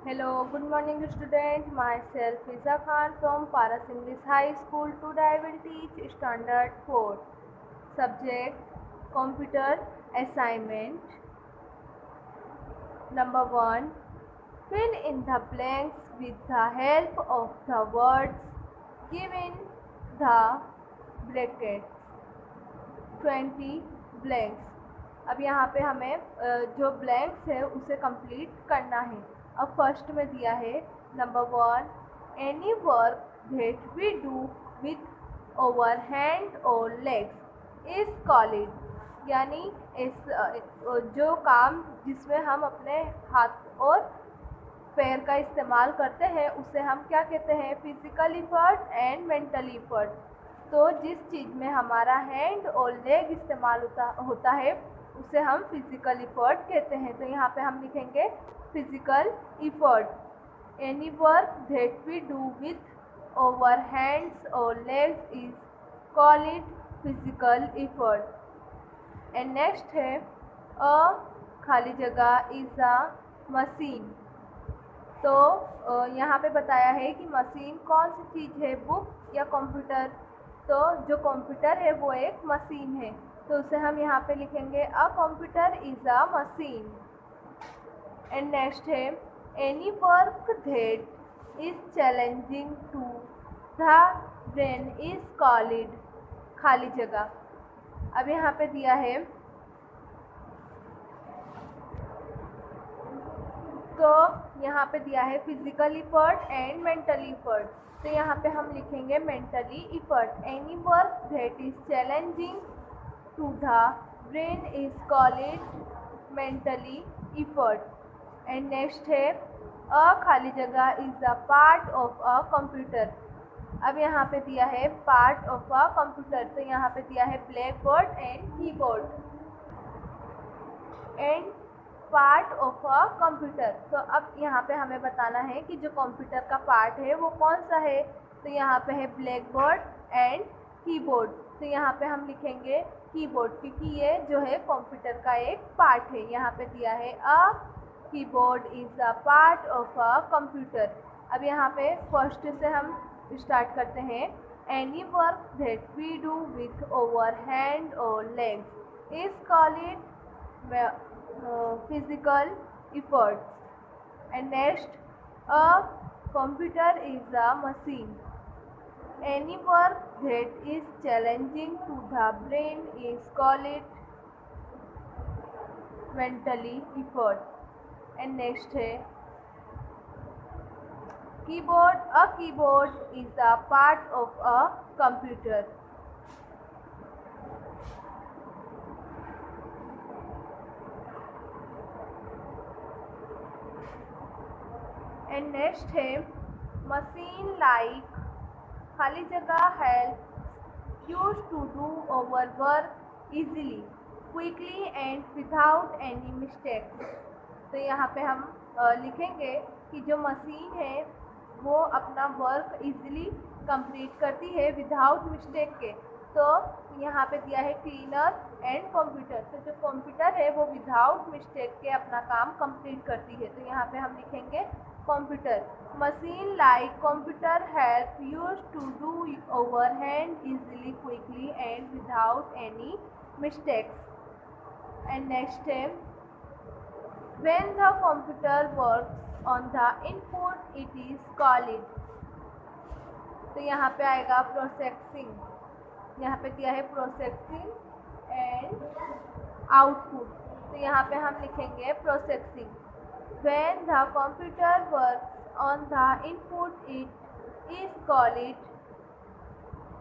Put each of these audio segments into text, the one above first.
Hello, good morning student. Myself Fiza Khan from Paras English High School. Today I will teach Standard 4. Subject Computer Assignment. Number 1. Fill in the blanks with the help of the words given the brackets. 20 blanks. अब यहाँ पे हमें जो blanks है उसे complete करना है। अब फर्स्ट में दिया है number 1, any work that we do with over hand और लेग्स इज कॉल्ड, यानी इस जो काम जिसमें हम अपने हाथ और पैर का इस्तेमाल करते हैं उसे हम क्या कहते हैं? Physical effort and mental effort. तो जिस चीज़ में हमारा हैंड और लेग इस्तेमाल होता है उसे हम फिजिकल इफर्ट कहते हैं। तो यहाँ पे हम लिखेंगे physical effort. Any work that we do with over hands और legs is call it physical effort. And next है अ खाली जगह इज अ मशीन। तो यहाँ पे बताया है कि मशीन कौन सी चीज़ है, बुक या कंप्यूटर। तो जो कंप्यूटर है वो एक मशीन है, तो उसे हम यहाँ पे लिखेंगे a computer is a machine. And next है any work that is challenging to the brain is called खाली जगह। अब यहाँ पे दिया है तो यहाँ पे दिया है physical effort and mentally effort. तो यहाँ पे हम लिखेंगे mentally effort. Any work that is challenging to the brain is called mentally effort. And next है अ खाली जगह is a part of a computer. अब यहाँ पे दिया है पार्ट ऑफ अ कंप्यूटर, तो यहाँ पे दिया है black board and keyboard and part of a computer. तो अब यहाँ पे हमें बताना है कि जो कंप्यूटर का पार्ट है वो कौन सा है। तो यहाँ पे है ब्लैक बोर्ड एंड कीबोर्ड। तो यहाँ पे हम लिखेंगे कीबोर्ड, क्योंकि ये जो है कंप्यूटर का एक पार्ट है। यहाँ पे दिया है a keyboard is a part of a computer. अब यहाँ पे फर्स्ट से हम स्टार्ट करते हैं। Any work that we do with over hand और legs is called physical efforts. And next, a computer is a machine. Any work that is challenging to the brain is called mentally effort. And next है keyboard. A keyboard is a part of a computer. And next है machine like खाली जगह help use to do over work easily quickly and without any mistakes. तो यहाँ पे हम लिखेंगे कि जो मशीन है वो अपना वर्क इजीली कंप्लीट करती है विदाउट मिस्टेक के। तो यहाँ पे दिया है क्लीनर एंड कंप्यूटर। तो जो कंप्यूटर है वो विदाउट मिस्टेक के अपना काम कंप्लीट करती है। तो यहाँ पे हम लिखेंगे computer. Machine like computer help use to do over hand easily quickly and without any mistakes. And next है when the computer works on the input it is called। तो यहाँ पे आएगा प्रोसेसिंग। यहाँ पे दिया है प्रोसेसिंग एंड आउटपुट। तो यहाँ पे हम लिखेंगे processing. when the computer works on the input it is called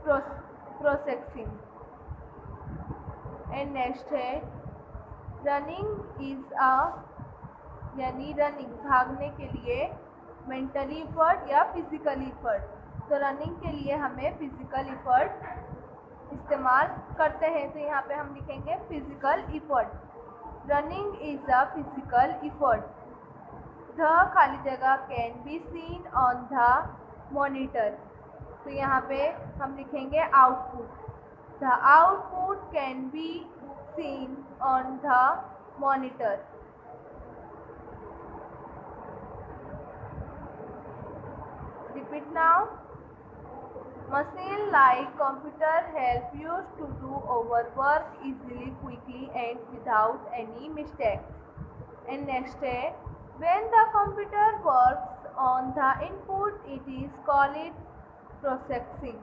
processing। and next है running is a, यानी रनिंग भागने के लिए मेंटली इफर्ट या फिजिकली इफर्ट। तो रनिंग के लिए हमें फिजिकल इफर्ट इस्तेमाल करते हैं। तो यहाँ पे हम लिखेंगे physical effort. Running is a physical effort. The खाली जगह can be seen on the monitor. तो यहाँ पे हम लिखेंगे output. The output can be seen on the monitor. repeat now. Machine like computer help you to do our work easily, quickly and without any mistakes. And next है, when the computer works on the input, it is called processing.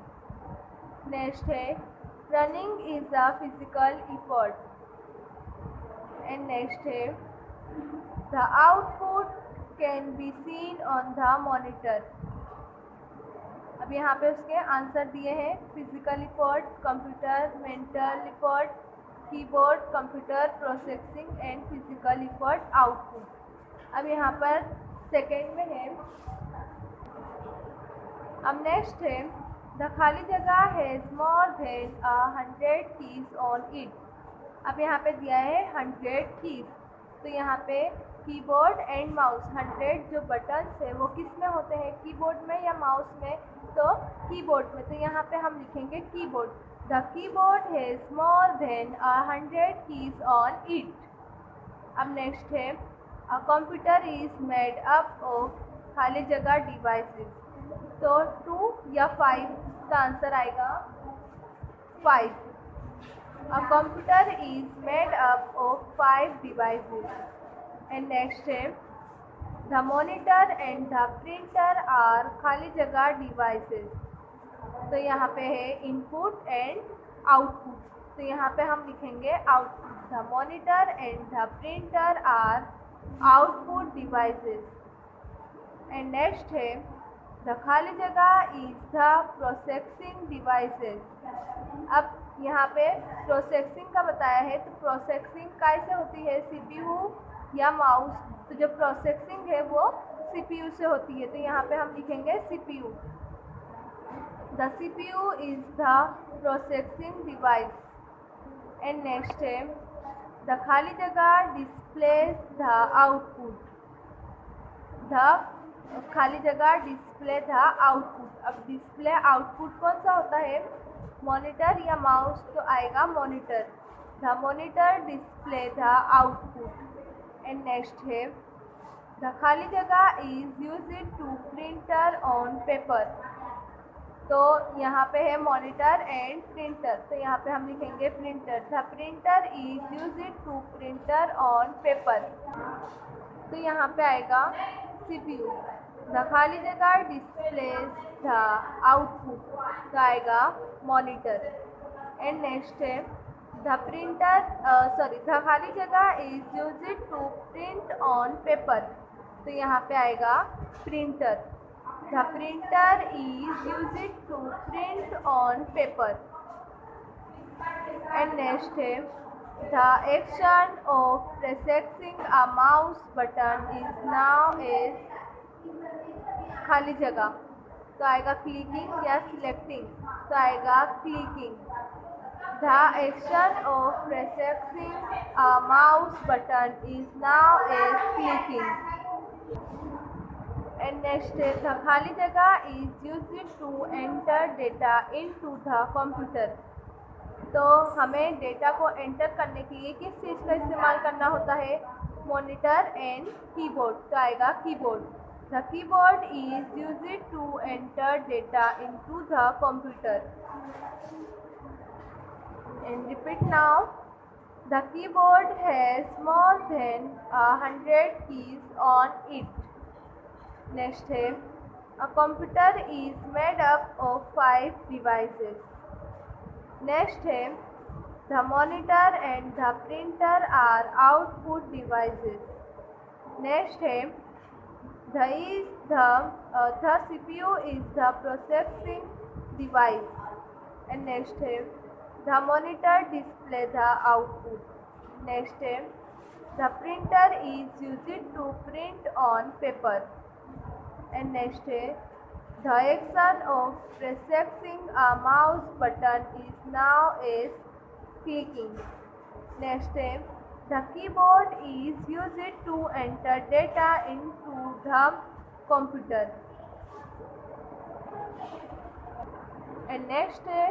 Next है, running is a physical effort. And next है, the output can be seen on the monitor. अब यहाँ पे उसके answer दिए हैं, physical effort, computer, mental effort, keyboard, computer, processing and physical effort, output. अब यहाँ पर सेकेंड में है। अब नेक्स्ट है, द खाली जगह has more than 100 keys on it. अब यहाँ पे दिया है 100 कीज, तो यहाँ पे कीबोर्ड एंड माउस 100 जो बटन्स है वो किस में होते हैं, कीबोर्ड में या माउस में, तो कीबोर्ड में। तो यहाँ पे हम लिखेंगे keyboard. The keyboard has more than 100 keys on it. अब नेक्स्ट है, a computer is made up of खाली जगह डिवाइसेस। तो 2 या 5 का आंसर आएगा 5। A computer is made up of 5 devices. And next है, the monitor and the printer are खाली जगह डिवाइसेस। तो यहाँ पे है इनपुट एंड आउटपुट, तो यहाँ पे हम लिखेंगे output. The monitor and the printer are output devices. And next है, द खाली जगह इज द प्रोसेसिंग डिवाइसेस। अब यहाँ पे प्रोसेसिंग का बताया है, तो प्रोसेसिंग कैसे होती है, सीपीयू या माउस। तो जो प्रोसेसिंग है वो सीपीयू से होती है, तो यहाँ पे हम लिखेंगे CPU. The CPU is the processing device. And next है, द खाली जगह डिस्प्लेस द आउटपुट। द खाली जगह डिस्प्ले द आउटपुट। अब डिस्प्ले आउटपुट कौन सा होता है, मॉनिटर या माउस, तो आएगा monitor. The monitor display the output. And next है, द खाली जगह is used to printer on paper. तो यहाँ पे है मॉनिटर एंड प्रिंटर, तो यहाँ पे हम लिखेंगे printer. The printer is used to printer on paper. तो यहाँ पे आएगा सीपीयू। द खाली जगह डिस्प्लेस द आउटपुट, तो आएगा मॉनिटर। एंड नेक्स्ट है, द खाली जगह is used to print on paper. तो यहाँ पे आएगा printer. The printer is used to print on paper. And next है, the action of pressing a mouse button is known as खाली जगह, तो आएगा क्लिकिंग या सिलेक्टिंग, तो आएगा clicking. The action of pressing a mouse button is known as clicking. And next है, the खाली जगह is used to enter data into the computer. तो हमें डेटा को एंटर करने के लिए किस चीज़ का इस्तेमाल करना होता है, मॉनिटर एंड कीबोर्ड, तो आएगा keyboard. The keyboard is used to enter data into the computer. And repeat now, the keyboard has more than 100 keys on it. Next है, a computer is made up of 5 devices. Next है, the monitor and the printer are output devices. Next है, the CPU is the processing device. And next है, the monitor display the output. Next है, the printer is used to print on paper. And next है, the action of pressing a mouse button is now as clicking. Next है, the keyboard is used to enter data into the computer. And next है,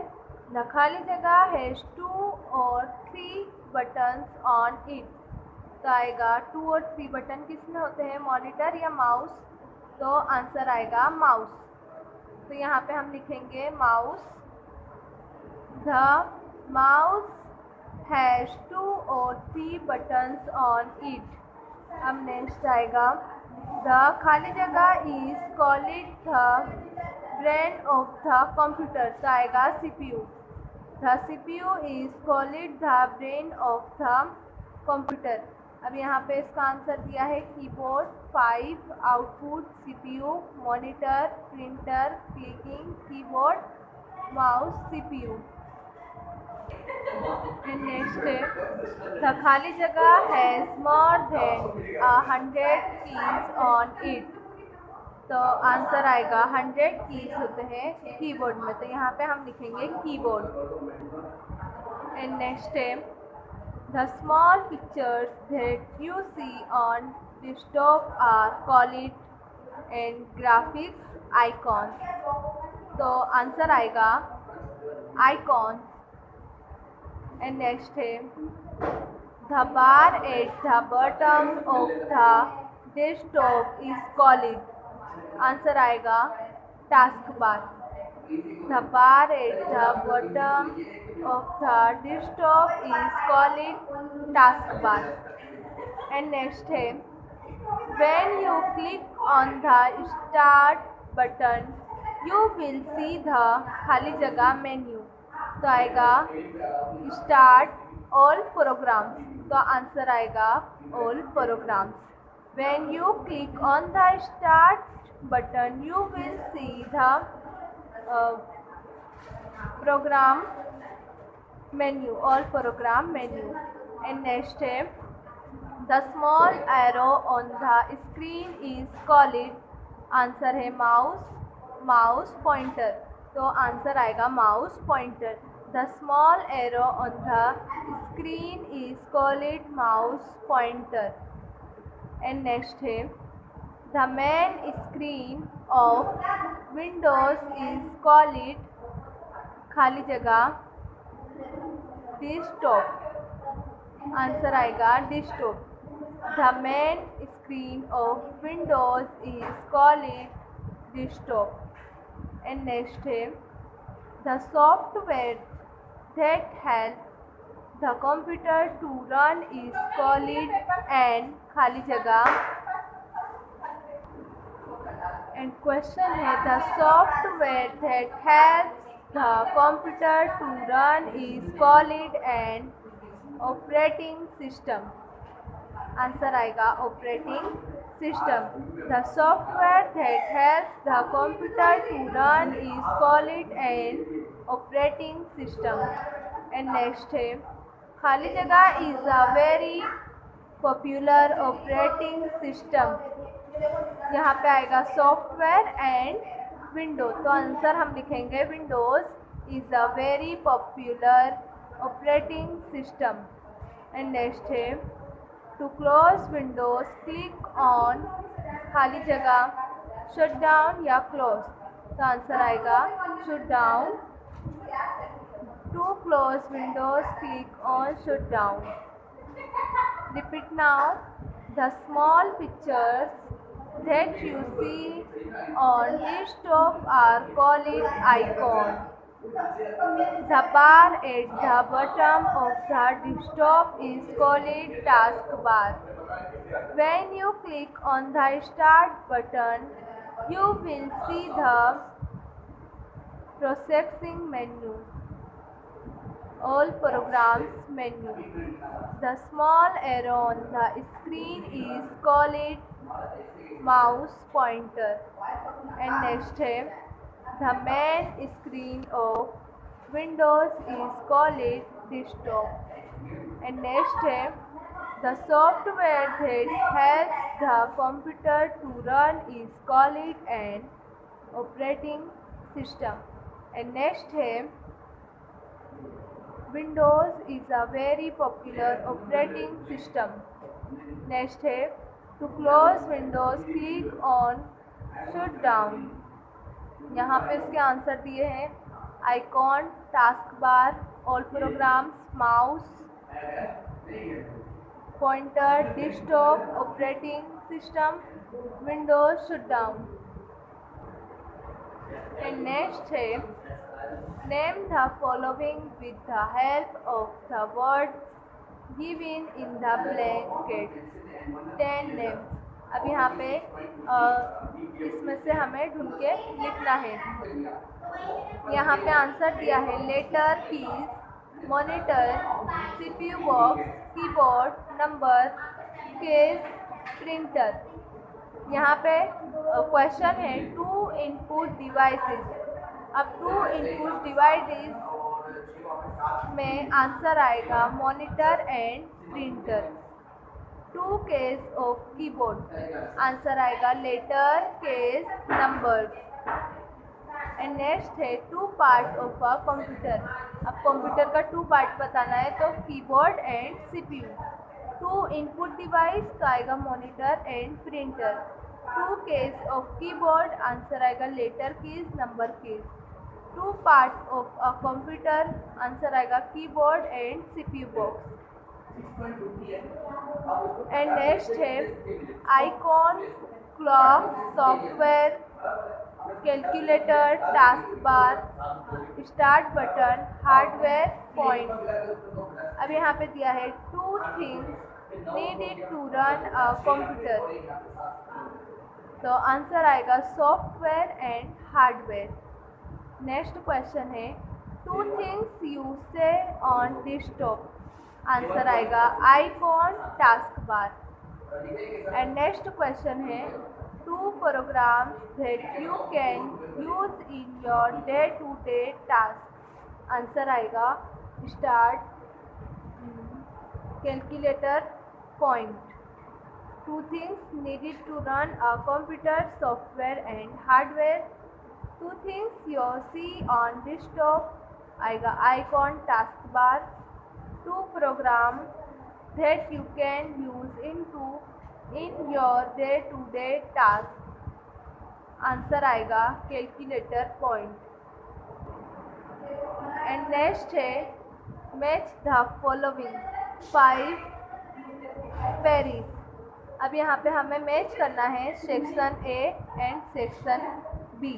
the खाली जगह has 2 or 3 buttons on it. तो आएगा 2 और 3 button किस में होते हैं, मॉनिटर या माउस, तो आंसर आएगा माउस। तो यहाँ पे हम लिखेंगे mouse. The mouse has 2 or 3 buttons on it। अब नेक्स्ट आएगा द खाली जगह is called the brain of the computer. तो आएगा CPU। The CPU is called the brain of the computer. अब यहाँ पे इसका आंसर दिया है keyboard, 5 output, CPU, monitor, printer, clicking, keyboard, mouse, CPU। And next the खाली जगह has more than 100 keys on it. तो आंसर आएगा 100 कीज होते हैं कीबोर्ड में। तो यहाँ पे हम लिखेंगे keyboard. And next the small pictures that you see on desktop are called and graphics icons. तो आंसर आएगा आइकॉन। एंड नेक्स्ट है the bar at the bottom of the desktop is called. Answer आएगा task bar. The bar at the bottom of the desktop is called task bar. And next है when you click on the start button you will see the खाली जगह menu. तो आएगा start all programs. तो answer आएगा all programs. When you click on the start button you will see the program menu, all program menu. And next है the small arrow on the screen is called. Answer है mouse, mouse pointer. तो answer आएगा mouse pointer. The small arrow on the screen is called mouse pointer. And next है the main screen of Windows is called खाली जगह desktop. Answer आएगा desktop. The main screen of Windows is called desktop. And next है the software that help the computer to run is called and खाली जगह। And question है the software that helps the computer to run is called an operating system। Answer आएगा operating system. The software that helps the computer to run is called an operating system. And next है खाली जगह is a very popular operating system. यहाँ पे आएगा software and window. तो answer हम लिखेंगे Windows is a very popular operating system. And next है to close Windows click on खाली जगह शट डाउन या क्लोज। तो आंसर आएगा shut down. To close windows, click on shutdown. Repeat now. The small pictures that you see on desktop are called icon. The bar at the bottom of the desktop is called taskbar. When you click on the start button, you will see the processing menu, all programs menu. The small arrow on the screen is called mouse pointer. And next है the main screen of Windows is called desktop. And next है the software that helps the computer to run is called an operating system. And next है Windows is a very popular operating system. Next है to close Windows click on shut down. यहाँ पे इसके answer दिए हैं icon, task bar, all programs, mouse pointer, desktop, operating system, Windows shut down. And next है name the following with the help of the words given in the blankets 10 names. अब यहाँ पे इसमें से हमें ढूंढ के लिखना है। यहाँ पे आंसर दिया है letter, keys, monitor, CPU box, keyboard, number, case, printer. यहाँ पे क्वेश्चन है टू इनपुट डिवाइसेस। अब टू इनपुट डिवाइसेस में आंसर आएगा monitor and printer. Two case of keyboard answer आएगा letter, case, number. And next है two part of a computer. अब computer का टू पार्ट बताना है तो keyboard and CPU. Two input device का आएगा monitor and printer. Two case of keyboard answer आएगा letter keys, number keys. Two part of a computer answer आएगा keyboard and CPU box. And next है icon, clock, software, calculator, task bar, start button, hardware, point. अब यहाँ पे दिया है two things needed to run a computer, तो answer आएगा software and hardware. Next question है two things you say on desktop, answer आएगा icon, task bar. And next question है two program that you can use in your day to day task, answer आएगा start, calculator, point. Two things needed to run a computer, software and hardware. Two things you see on desktop आएगा icon, task bar. Two program that you can use in your day to day task, answer आएगा calculator, point. And next है match the following 5 pairs. अब यहाँ पे हमें match करना है section A and section B.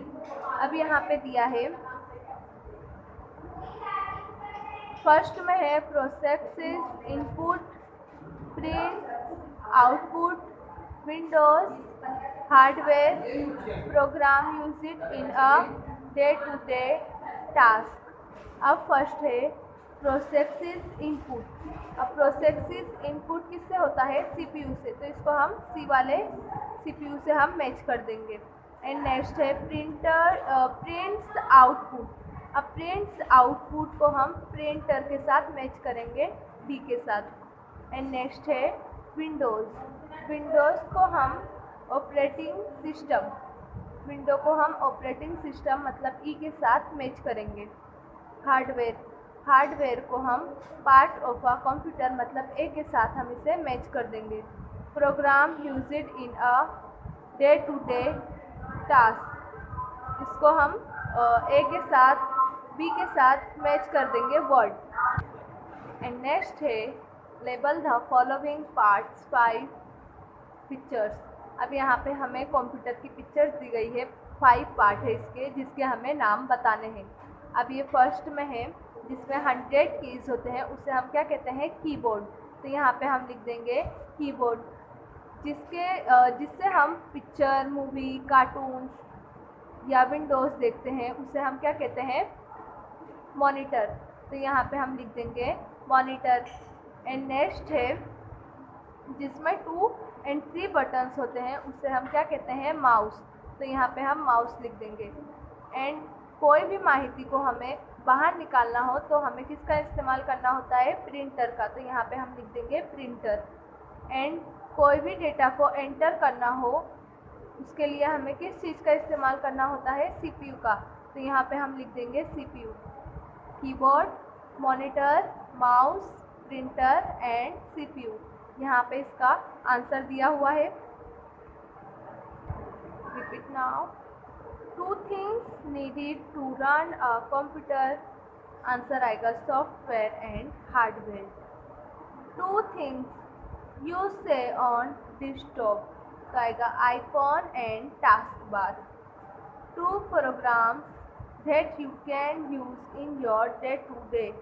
अब यहाँ पे दिया है फर्स्ट में है processes, input, print, output, Windows, hardware, program use it in a day to day task. अब फर्स्ट है प्रोसेसेस इनपुट। अब प्रोसेसेस इनपुट किससे होता है? सीपीयू से, तो इसको हम सी वाले सीपीयू से हम मैच कर देंगे। एंड नेक्स्ट है प्रिंट्स आउटपुट। अब प्रिंट्स आउटपुट को हम प्रिंटर के साथ मैच करेंगे डी के साथ। एंड नेक्स्ट है विंडोज़ को हम ऑपरेटिंग सिस्टम, विंडो को हम ऑपरेटिंग सिस्टम मतलब ई के साथ मैच करेंगे। हार्डवेयर को हम पार्ट ऑफ अ कंप्यूटर मतलब ए के साथ हम इसे मैच कर देंगे। Program used in a day to day task, इसको हम ए के साथ बी के साथ मैच कर देंगे वर्ड। एंड नेक्स्ट है label the following parts 5 pictures. अब यहाँ पे हमें कंप्यूटर की पिक्चर्स दी गई है, 5 पार्ट है इसके जिसके हमें नाम बताने हैं। अब ये फर्स्ट में है जिसमें 100 कीज़ होते हैं, उसे हम क्या कहते हैं? कीबोर्ड। तो यहाँ पे हम लिख देंगे कीबोर्ड। जिससे हम पिक्चर, मूवी, कार्टून्स या विंडोज़ देखते हैं उसे हम क्या कहते हैं? मॉनिटर। तो यहाँ पे हम लिख देंगे मॉनिटर। एंड नेक्स्ट है जिसमें 2 और 3 बटन्स होते हैं उसे हम क्या कहते हैं? माउस। तो यहाँ पे हम माउस लिख देंगे। एंड कोई भी माहिती को हमें बाहर निकालना हो तो हमें किसका इस्तेमाल करना होता है? प्रिंटर का। तो यहाँ पे हम लिख देंगे प्रिंटर। एंड कोई भी डेटा को एंटर करना हो उसके लिए हमें किस चीज़ का इस्तेमाल करना होता है? सीपीयू का। तो यहाँ पे हम लिख देंगे CPU. Keyboard, monitor, mouse, printer and CPU. यहाँ पे इसका आंसर दिया हुआ है। Repeat now. 2 things needed to run a computer, answer आएगा software and hardware. 2 things you say on desktop, तो आएगा icon and task bar. Two programs that you can use in your day-to-day